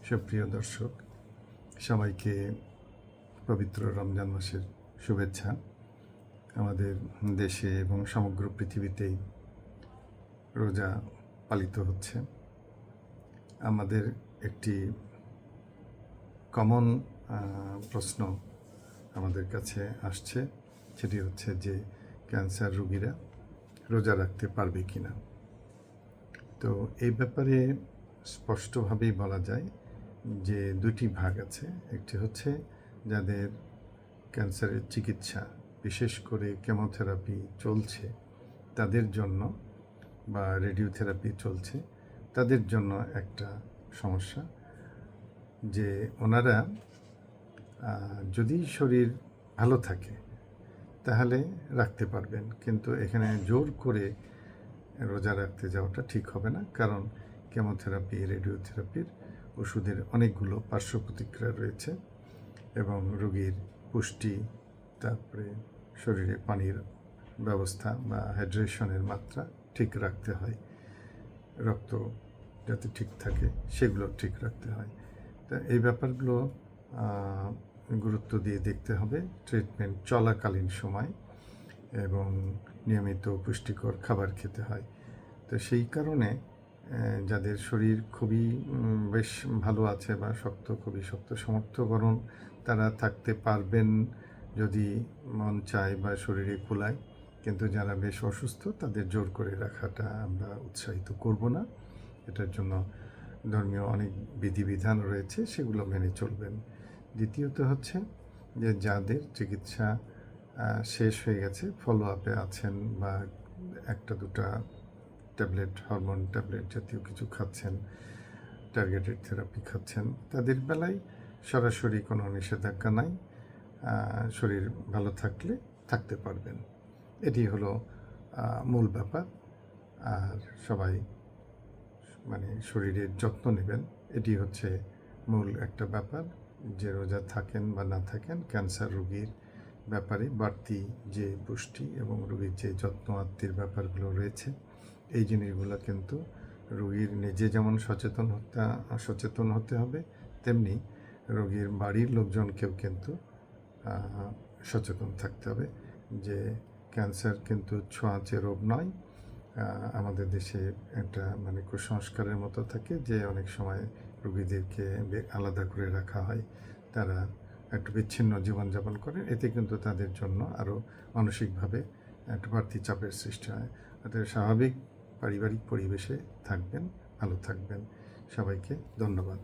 সুপ্রিয় দর্শক, সবাইকে পবিত্র রমজান মাসের শুভেচ্ছা। আমাদের দেশে এবং সমগ্র পৃথিবীতেই রোজা পালিত হচ্ছে। আমাদের একটি কমন প্রশ্ন আমাদের কাছে আসছে, সেটি হচ্ছে যে ক্যান্সার রোগীরা রোজা রাখতে পারবে কি না। তো এই ব্যাপারে স্পষ্টভাবেই বলা যায় যে দুটি ভাগ আছে। একটি হচ্ছে যাদের ক্যান্সারের চিকিৎসা, বিশেষ করে কেমোথেরাপি চলছে তাদের জন্য, বা রেডিওথেরাপি চলছে তাদের জন্য একটা সমস্যা, যে ওনারা যদি শরীর ভালো থাকে তাহলে রাখতে পারবেন, কিন্তু এখানে জোর করে রোজা রাখতে যাওয়াটা ঠিক হবে না। কারণ কেমোথেরাপি, রেডিওথেরাপির ওষুধের অনেকগুলো পার্শ্ব প্রতিক্রিয়া রয়েছে এবং রোগীর পুষ্টি, তারপরে শরীরে পানির ব্যবস্থা বা হাইড্রেশনের মাত্রা ঠিক রাখতে হয়, রক্ত যাতে ঠিক থাকে সেগুলো ঠিক রাখতে হয়। তা এই ব্যাপারগুলো গুরুত্ব দিয়ে দেখতে হবে ট্রিটমেন্ট চলাকালীন সময়, এবং নিয়মিত পুষ্টিকর খাবার খেতে হয়। তো সেই কারণে যাদের শরীর খুবই বেশ ভালো আছে বা খুবই শক্ত সমর্থবরণ, তারা থাকতে পারবেন যদি মন চায় বা শরীরে কুলায়। কিন্তু যারা বেশ অসুস্থ তাদের জোর করে রাখাটা আমরা উৎসাহিত করব না। এটার জন্য ধর্মীয় অনেক বিধিবিধান রয়েছে, সেগুলো মেনে চলবেন। দ্বিতীয়ত হচ্ছে যে যাদের চিকিৎসা শেষ হয়ে গেছে, ফলো আপে আছেন বা একটা দুটা ট্যাবলেট, হরমোন ট্যাবলেট জাতীয় কিছু খাচ্ছেন, টার্গেটেড থেরাপি খাচ্ছেন, তাদের বেলায় সরাসরি কোনো নিষেধাজ্ঞা নাই। শরীর ভালো থাকলে থাকতে পারবেন, এটি হলো মূল ব্যাপার। আর সবাই শরীরের যত্ন নেবেন, এটি হচ্ছে মূল একটা ব্যাপার। যে রোজা থাকেন বা না থাকেন, ক্যান্সার রোগীর ব্যাপারে বাড়তি যে পুষ্টি এবং রোগীর যে যত্ন আত্মীর ব্যাপারগুলো রয়েছে, এই জিনিসগুলো কিন্তু রোগীর নিজে যেমন সচেতন হতে হবে, তেমনি রোগীর বাড়ির লোকজনকেও কিন্তু সচেতন থাকতে হবে যে ক্যান্সার কিন্তু ছোঁয়াচে রোগ নয়। আমাদের দেশে একটা কুসংস্কারের মতো থাকে যে অনেক সময় রোগীদেরকে আলাদা করে রাখা হয়, তারা একটু বিচ্ছিন্ন জীবনযাপন করে, এতে কিন্তু তাদের জন্য আরও মানসিকভাবে একটা বাড়তি চাপের সৃষ্টি হয়। অর্থাৎ স্বাভাবিক পারিবারিক পরিবেশে থাকবেন, ভালো থাকবেন। সবাইকে ধন্যবাদ।